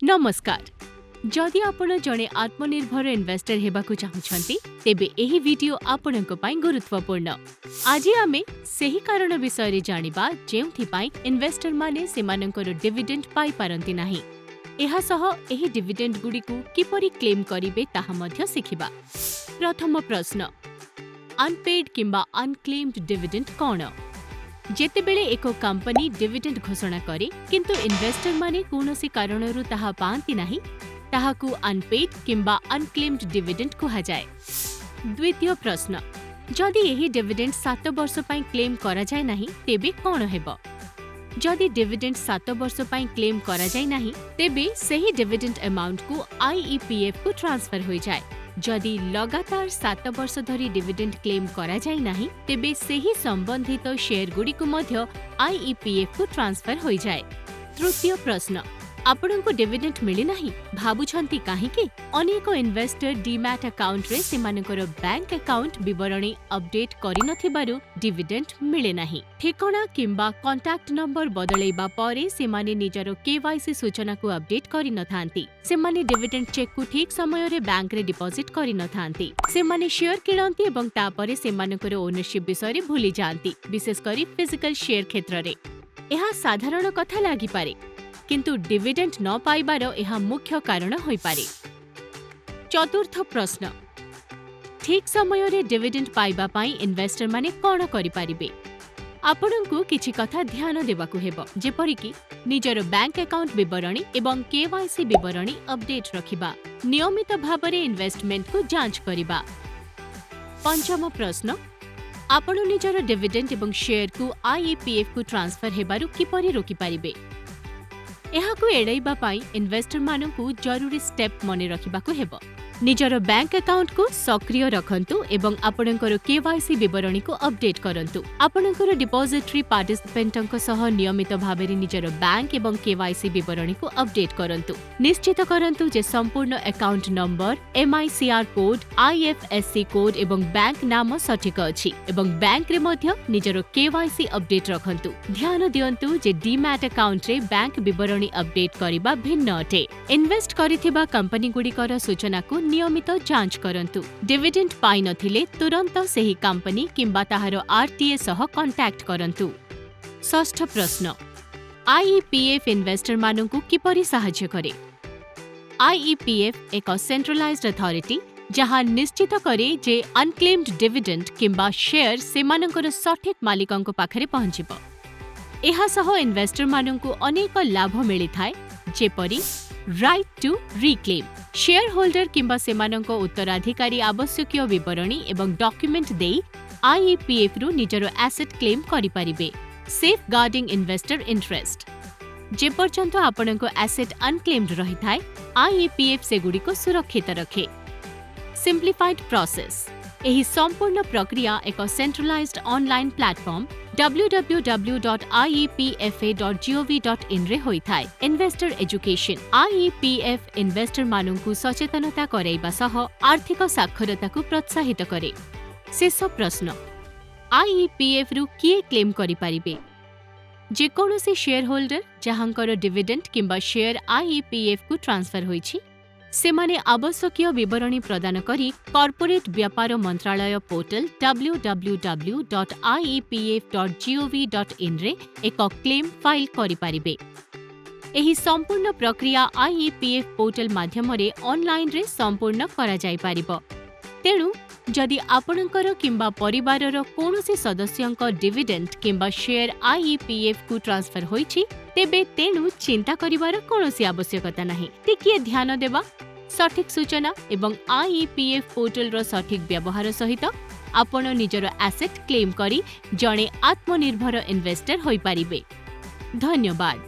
नमस्कार। जदि आपण जणे आत्मनिर्भर इन्वेस्टर हेबाकु चाहुछंती तेबे एही वीडियो आपणक पई गुरुत्वपूर्ण। आज आमे सेही कारण विषय रे जानिबा जेउथि पई इन्वेस्टर माने सेमानकर डिविडेंड पाई पारंती नाही। एहा सह एही डिविडेंड गुडी को किपरि क्लेम करिवे ताहा मध्य सिखिबा। प्रथम प्रश्न, अनपेड किंबा अनक्लेम्ड डिविडेंड कोन? जेतेबेले एक कंपनी डिविडेंड घोषणा करे किंतु इन्वेस्टर माने कोनोसी कारणरू ताहा पांती नाही, ताहाकू अनपेड किंबा अनक्लेम्ड डिविडेंड कुहा जाए। द्वितीय प्रश्न, जदि एही डिविडेंड 7 वर्ष पई क्लेम करा जाय नाही तेबे कोन हेबो? जदि डिविडेंड 7 वर्ष पई क्लेम करा जाय नाही तेबे सेही डिविडेंड अमाउंट को आईईपीएफ को ट्रांसफर होई जाय। जदि लगातार 7 वर्ष धरी डिविडेंड क्लेम करा जाय नाही तेबे सेही संबंधित शेयर गुडी को मध्य आईईपीएफ को ट्रांसफर होई जाय। तृतीय प्रश्न, आपनको डिविडेंड मिली नाही भाबुछंती काहेकि? अनेक इन्वेस्टर डीमैट अकाउंट रे सेमानकर बैंक अकाउंट विवरणी अपडेट करि नथिबारु डिविडेंड मिले नाही। ठिकाना किंबा कांटेक्ट नंबर बदलैबा परे सेमाने निजरो केवाईसी सूचना को अपडेट करि नथांती। सेमाने डिविडेंड चेक को ठीक समय रे बैंक रे डिपॉजिट करि नथांती। सेमाने शेयर किणंती एवं तापरे सेमानकर ओनरशिप विषय रे भूली जांती, विशेष करी फिजिकल शेयर क्षेत्र रे। एहा साधारण कथा लागि पारे किंतु डिविडेंड न पाइबार यह मुख्य कारण होई पारे। चतुर्थ प्रश्न, ठीक समय रे डिविडेंड पाइबा पाई इन्वेस्टर माने कोन करि पारिबे? आपनकु किछि कथा ध्यान देबाकु हेबो, जेपरि कि निजर बैंक अकाउंट विवरणी एवं केवाईसी विवरणी अपडेट रखिबा, नियमित भाबरे इन्वेस्टमेंट को जांच करिबा। पंचम प्रश्न, आपण निजर डिविडेंड एवं शेयर को आईईपीएफ को ट्रांसफर हेबारु किपरि रोकि पारिबे? एहाकु एड़ाइबा पाई इन्वेस्टर मानकु जरूरी स्टेप मने रखिबाकु हेबो। निजर बैंक अकाउंट को सक्रिय रखंतु एवं आपणकर केवाईसी विवरणी को अपडेट करंतु। आपणकर डिपॉजिटरी पार्टिसिपेंटक सह नियमित भाबरे निजर बैंक एवं केवाईसी विवरणी को अपडेट करंतु। निश्चित करंतु जे संपूर्ण account number, MICR code, IFSC code एवं बैंक नाम सठिक अछि एवं बैंक रे मध्य निजर केवाईसी अपडेट रखंतु। ध्यान दियंतु जे डीमैट अकाउंट रे बैंक विवरणी अपडेट करिबा भिन्न अटे। इन्वेस्ट करिथिबा कंपनी गुडीकर सूचना को नियमित जांच करंतु। डिविडेंड पाई नथिले तुरंत सेही कंपनी किंबा ताहार आरटीए सह कांटेक्ट करंतु। षष्ठ प्रश्न, आईईपीएफ इन्वेस्टर मानकु किपरि सहाय्य करे? आईईपीएफ एक सेंट्रलाइज्ड अथॉरिटी जहां निश्चित करे जे अनक्लेम्ड डिविडेंड किंबा शेयर सेमानकर सठिक मालिकंक पाखरे पहुंचिबो। एहा सह इन्वेस्टर मानकु अनेक लाभ मिली थाए, जेपरि right to reclaim. Share holder किंबा सेमानंको उत्तराधिकारी आवश्यकीय विवरणी एवं डॉक्यूमेंट देई आईईपीएफ रु निजरो एसेट क्लेम करि परिबे। सेफ गार्डिंग इन्वेस्टर इंटरेस्ट, जे पर्यंत आपणको एसेट अनक्लेम्ड रही थाए आईईपीएफ सेगुडी को सुरक्षित रखे। सिंप्लिफाइड प्रोसेस, एही संपूर्ण प्रक्रिया एक सेंट्रलाइज्ड ऑनलाइन प्लेटफॉर्म www.iepfa.gov.in रे होई थाए। इन्वेस्टर एजुकेशन, आईईपीएफ इन्वेस्टर मानंकु सचेतनता करैबा सह आर्थिक साक्षरता को प्रोत्साहित करे। शेष प्रश्न, आईईपीएफ रु किए क्लेम करि पारिबे? जे कोनोसी शेयर होल्डर जहांकर डिविडेंड किंबा शेयर आईईपीएफ को ट्रांसफर होईछि सेमाने आवश्यकीय विवरणी प्रदान करी कॉर्पोरेट व्यापार मंत्रालय पोर्टल www.iepf.gov.in रे एक क्लेम फाइल करि पारिबे। एही संपूर्ण प्रक्रिया आईईपीएफ पोर्टल माध्यम रे ऑनलाइन रे संपूर्ण करा जाय पारिबो। तेणु जदि आपणकर किंबा परिवारर कोनोसी सदस्यंक डिविडेंड किंबा शेयर आईईपीएफ को ट्रांसफर होईछि तेबे तेणु चिंता करिवार कोनोसी आवश्यकता नाही। टिकिए ध्यान देबा, सठिक सूचना एवं आईईपीएफ पोर्टल रो सठिक व्यवहार सहित आपण निजर एसेट क्लेम करी जणे आत्मनिर्भर इन्वेस्टर होई पारिबे। धन्यवाद।